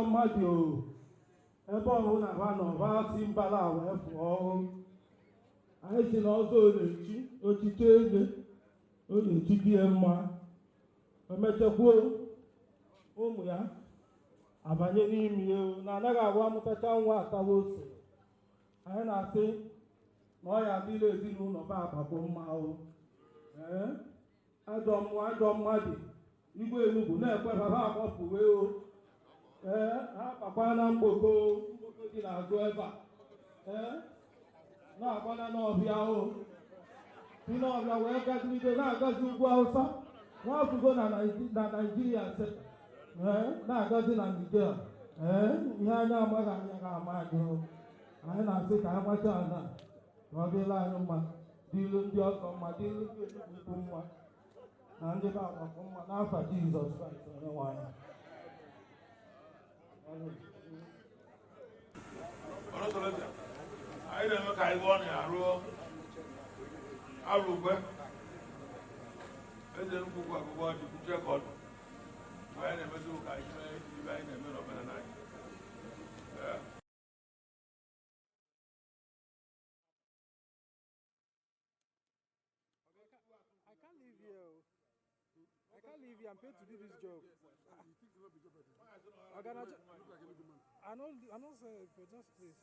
mmadụ ebe ọhụụ na ha nọ ha si mbala wee pụọ ọhụụ. Anyị si na ọzọ na-echi ochiche eze o na-echi die mma emechakwuo ụmụ ya abanye n'ime ya na anaghị agwa amụtacha nwa atawa ose. Anyị na-asị na ọ ya adịla ezinụlọ ba agbakọ mma ajọ mmadụ igwe Enugwu na-ekwefa ha akpọpụwe ha akpakwa na mgboko dị n'azụ ebe a na-agbana n'ọbịa si n'ọbịa wee gazigide na-agazi ugwu Hausa n'afụgo na Naịjirịa na-agazi na Nigeria ihe anya amaghị anya ga-ama anyị. Anyị na-asị ka agbacha ana ka ọ dịla anyị mma dịlu ndị ọzọ mma dịlu ndị Enugwu mma na ndị be agbakọ mma n'afa Jizọs Kraịst Onyenwe anyị. Anyị na-eme ka anyị gụọ na arụ ugwe eze Enugwu akwụkwọ dị kwuche ka ọdụ anyị na-emezi ụka anyị mee ibe anyị na-eme n'omenala anyị. I can't leave here. I'm paid to do this job. I know, sir, but just please.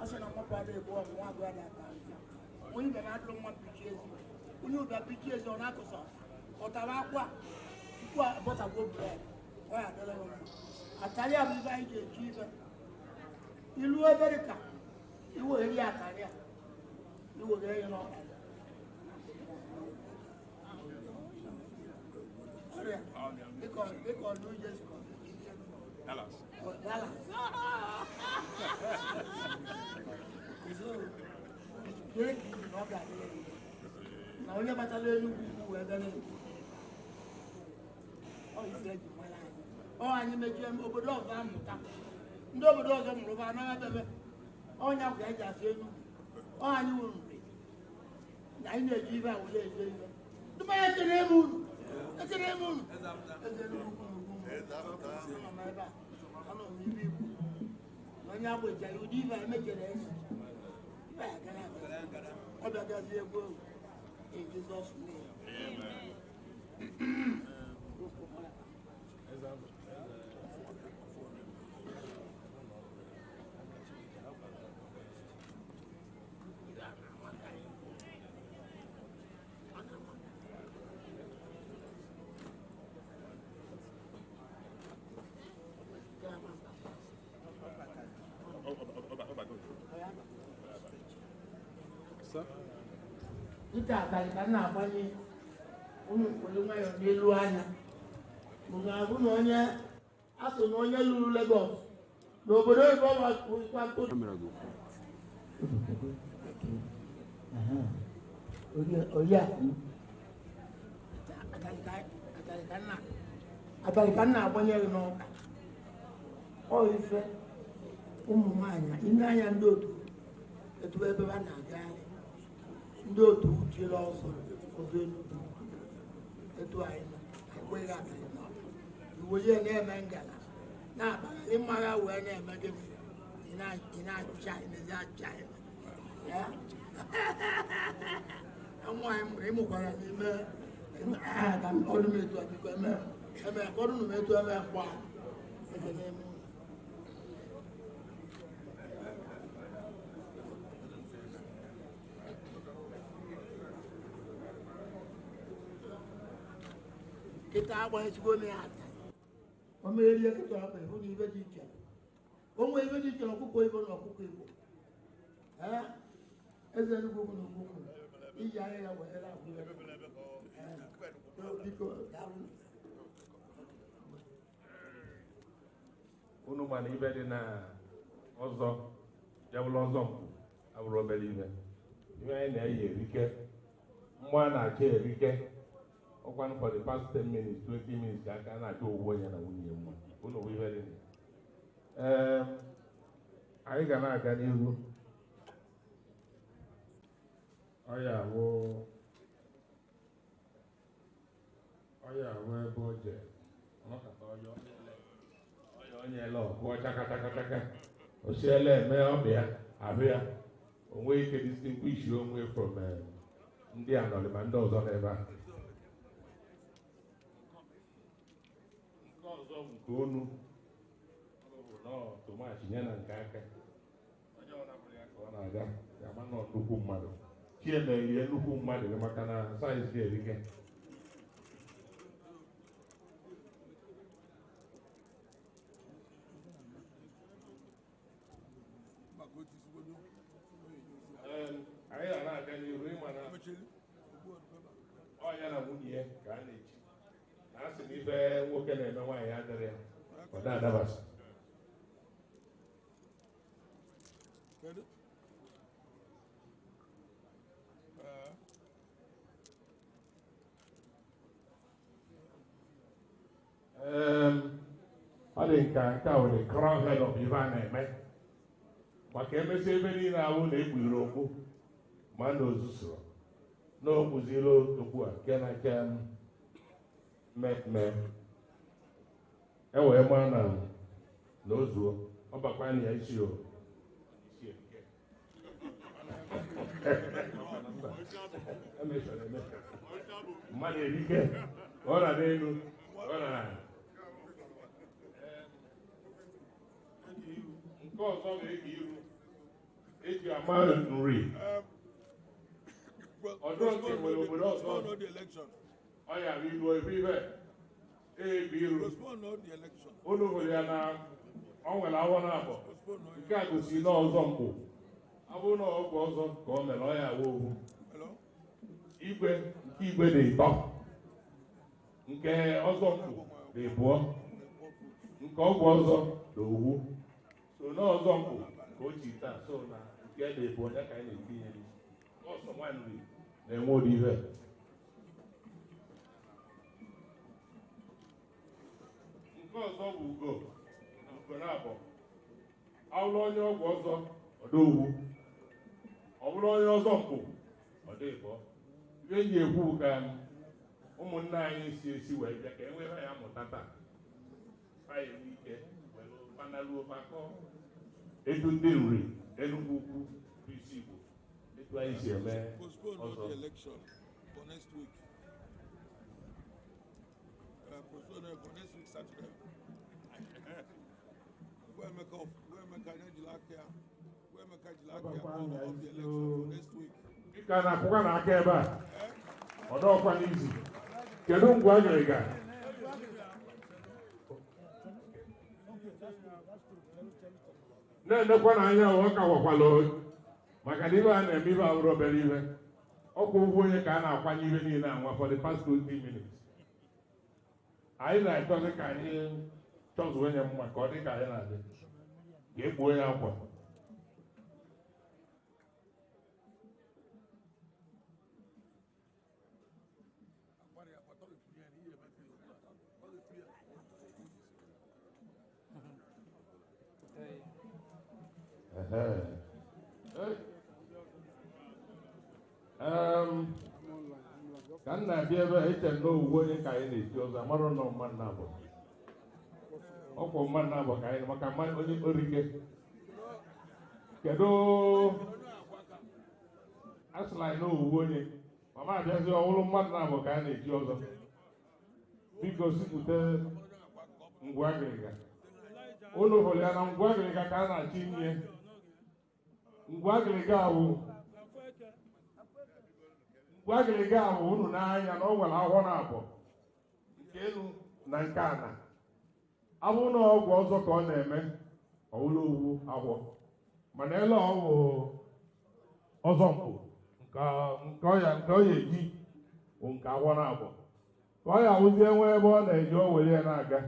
asị na mmapụ adịghị bụ ọmụ nwa agụ ya na-ata onye ibe na-adụrụ mma pichi ezi onye ụbịa pichi ezi ọ na-akụsa ọtara akwa tupu abọtagwo bred ọ ya adịrị ya mma atarị a bụ ibe anyị ga-eji ibe ilu ebere ka iwere ya atarị a iwere ya n'ọkara dịka ọlụ Jesu Dallas. Na onye batala Enugwu-Ukwu wee bịa ọ anyị mechie obodo ọzọ amụta ndị obodo ọzọ mụrụ ba anaghị bebe ọnya bụ eji asị Enugwu ọ anyị wuru mgbe na anyị na-eji ibe a were eje ibe ndị mmanya ekele eme unu eze Enugwu-Ukwu onye agbeja ya ụdị ibe emechere eze ibe ya gara ọ bịagazi ego in Jesus' name. Ita abalị ka m na-agbanye ụmụ mkpere nwayọọ n'elu anya mụ ga-abụ na onye asụ na onye lụrụ Lagos n'obodo oyibo ọgbakwa mkpụrụ abalị ka m na-agbanye gị n'ụka ọ ife ụmụ nwaanyị ime anya ndị otu etu ebe ha na-agagharị ndị otu jiri ọzọ obodo Enugwu etu anyị ekweghị aka iwoye na-eme ngala na-akpagharị mmagha wee na-eme gị ị na-achụcha emezi achụcha nwaanyị mụrụ ịmụkwara n'ime ka ọdụ m etu biko eme ọdụ m etu eme mkpa eze n'ime kita agba ezigbo me ata o merie kita agba ihu ni ibe dị iche o nwe ibe dị iche ọkụkọ ibo na ọkụkọ igbo eze Enugwu-Ukwu na Ukwu iji anya ya were agwụ biko unu mana ibe dị na ọzọ jebụla Ọzọnkpụ abụrụ obere ibe anyị na-eyi erike mgbe a na-achọ erike ọkwanụ for the past 10 minutes 20 minutes aka na-achọ owuwe ya na nwunye mma unu bụ ibe dị anyị ga na-aga n'ihu ọya awụ ebe o je ọnọkọta onye ele ọgụọ chakachakachaka osiele eme ọbịa abịa onwe ike distinguish onwe from ndị anọrị ma ndị ọzọ n'ebe a nke ọzọ nke onu tomachi nye na nke aka onye ọ na-abụrụ ya ka ọ na-aga ya ma nọ nnukwu mmadụ chiemerie nnukwu mmadụ maka na sayensị ga-erike anyị ga na-aga n'ihu ịma na ọnya na nwunye ya ka a na-echi na asị na ife nwoke na-eme nwaanyị adịrị ya ọ na-adabasị ọ dị nka nke a nwere crown head of ife a na-eme maka emesi ebe niile ahụ na-ekpughere okpu ma na ozuzo na okpuziri okpu a nke na nke mmemme ewee maa na ozuo ọ bakwa na ya isi mmadụ erike ọ na n'elu ọ na nke ọzọ ga-ege iru eji ama nri Ọzọnkpụ nwere obodo ọzọ ọ ya bụ ilu ebe ibe ebi iru unu hụrụ ya na ọ nwere awọ na-abọ nke a gosiri na Ọzọnkpụ abụrụ na ọgwụ ọzọ ka o mere ọ ya awụ owu igwe nke igwe dị ịtọ nke Ọzọnkpụ dị ịbụọ nke ọgwụ ọzọ dị owu so na Ọzọnkpụ ka o ji taa so na nke dị ịbụọ ya ka anyị na-etinye ọsọ nwanri na-enwe ụdị ihe nke ọzọ bụ ugo na ugboro abụọ awụrụ onye ọgwụ ọzọ ọdọowu ọ bụrụ onye Ọzọnkpụ ọdọ ịbụọ ihe ji ekwu ka ụmụnne anyị si esi wee bịa ka enwere ya mụta taa anyị ike panaluo makọ etu ndị nri Enugwu-Ukwu bụ isi Igbo etu anyị si eme ọzọ dịka na-akwụkwa n'aka ebe a ọdọọkwa n'izu kedu ngwa agịrịga na-enekwa n'anya ọ ka wakwala maka na ibe a na-eme ibe abụrụ obere ihe ọkwa ụgwọ onye ka a na-akwanye ihe niile anwa for the past 20 minutes anyị na-achọzi ka anyị chọzuo onye mma ka ọ dị ka anyị na-adị ka ekpuo onye akwa ka m na-abịa ebe eche n'owuwe onye ka anyị na-esi ọzọ amarụ nọ mmadụ na-abụ ọkwụ mmadụ na-abụ ka anyị maka onye orike kedu asịla anyị n'owuwe onye mama abịazi ọhụrụ mmadụ na-abụ ka anyị na-eji ọzọ biko sipụta ngwa agịrịga ụlọ hụrụ ya na ngwa agịrịga ka a na-achọ inye ngwa agịrịga ahụ unu n'anya na ọ nwere ahụhụ na-abụ nke elu na nke ana abụ na ọgwụ ọzọ ka ọ na-eme ọwụrụ owu ahụ mana ele ọwụ Ọzọnkpụ nke ọ ya eji bụ nke ahụhụ na-abụ ka ọ ya awụzie nwe ebe ọ na-eji o were ya na-aga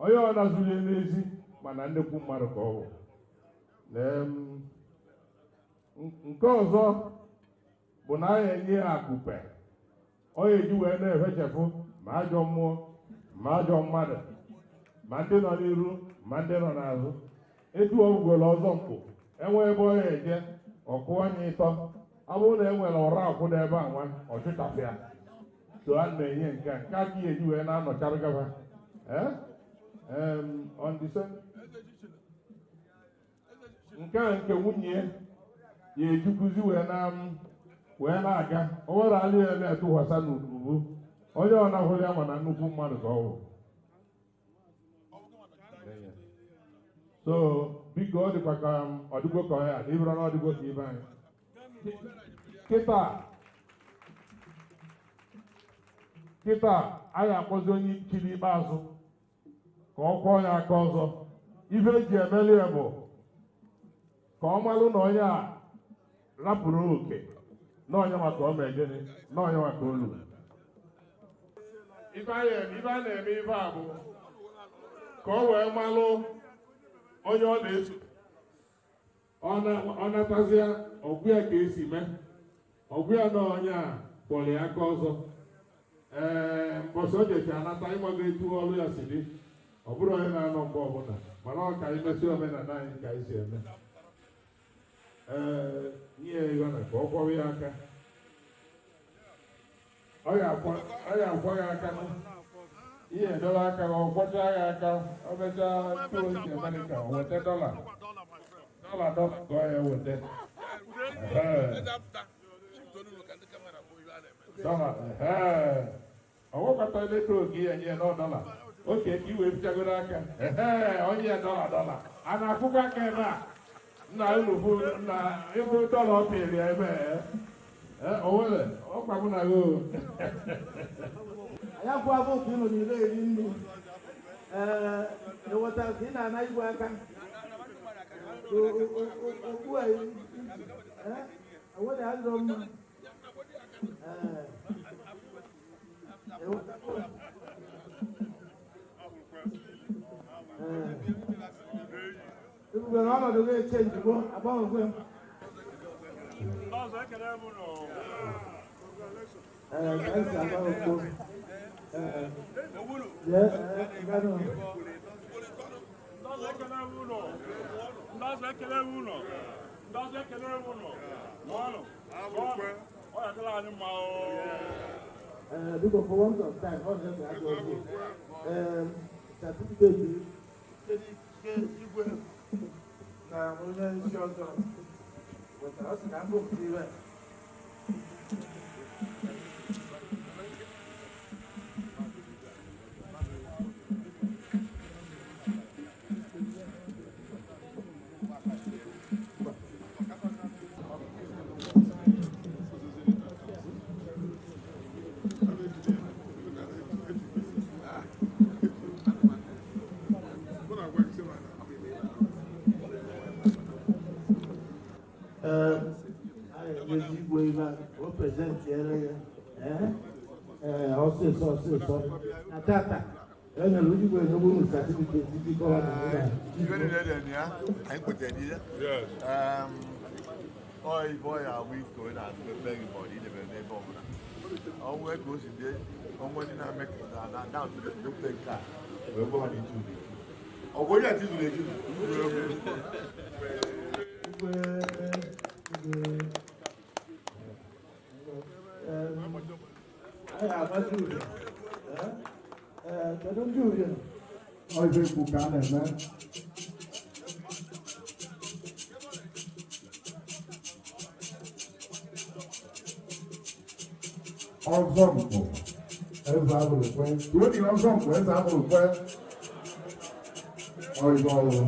onye ọ na-azụlie n'ezi mana nnekwu mmadụ ka ọ bụ nke ọzọ bụ na anyị enye ya akụpe ọ ga-eji wee na-efechapụ ma ajọ mmụọ ma ajọ mmadụ ma ndị nọ n'iru ma ndị nọ n'azụ etu ọ gwụrụ Ọzọnkpụ enwe ebe ọ ga-eje ọkụ anya ịtọ ọ bụrụ na e nwere ọra akwụ n'ebe a nwa ọchụchapụ ya so a na-enye nke a nke aka eji wee na-anọchara gaba nke a nke nwunye ya ejukuzi wee na-aga o nwere alị ya na-etụkwasa n'ubu onye ọ na-ahụrụ ya mana nnukwu mmadụ ka ọ bụ so biko ọ dịkwa ka ọdịgwo ka ya ịbụrụ na ọdịgwo ka ibe anyị kịta anyị akpọzi onye nchiri ikpeazụ ka ọ kwọọ ya aka ọzọ ibe eji emeli ya bụ ka ọ malụ na onye a rapụrụ oke na onye maka ọ megịnị na onye maka olu ibe a na-eme ibe a bụ ka ọ wee malụ onye ọ na-eso ọ natazịa ọgwụ ya ka esi mee ọgwụ ya na onye a kpọrọ ya aka ọzọ mbọsị o jechi anata ịgbago etu ọrụ ya si dị ọ bụrụ onye na-anọ mgbe ọbụla mana ọ ka imesi omenala anyị ka anyị si eme nye ya na ka ọ kwọrọ ya aka ọ ga-akwọ ya aka ihe edola aka ọ kwọcha ya aka ọ bechaa tụrụ ntị Amerịka o weta dọla ka ọ ya weta dọla ọgwụkọta eletrik ya nye nọ dọla oke ka iwee fichagoro aka onye ya dọla a na-akwụkwọ aka ebe a nna unu bụ na ịbụ dọla ọ pịrị ebe onwere ọkpagbu na go anyị akwụ abụ ka ị nọ n'ire eri nri ewetara ka ị na-ana igwe aka okpu a enwere adịrọ mma ebube na ọnọdụ ga-eche njigbo agbanwekwe because for one of time, all them are going certificate. Now, we're going to show them. But us, I'm going to see it. Present here, also. Atata. And a little bit of woman certificate to be called. You very ready, yeah? I put it here. yes Boy, are we going out to beg body, never neighbor. Our work goes in there. Someone in America down to the big car. We're going to do it. Oh, what are you doing? I have a Julian. Madam Julian. I think we can, man. Ọzọnkpụ, eze abụrụkwe. Uwe dị Ọzọnkpụ, eze abụrụkwe. Ọyịba ọrụ.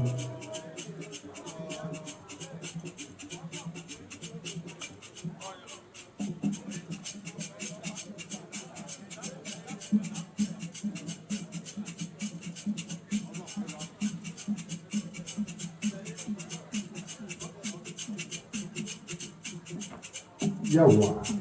Yawa.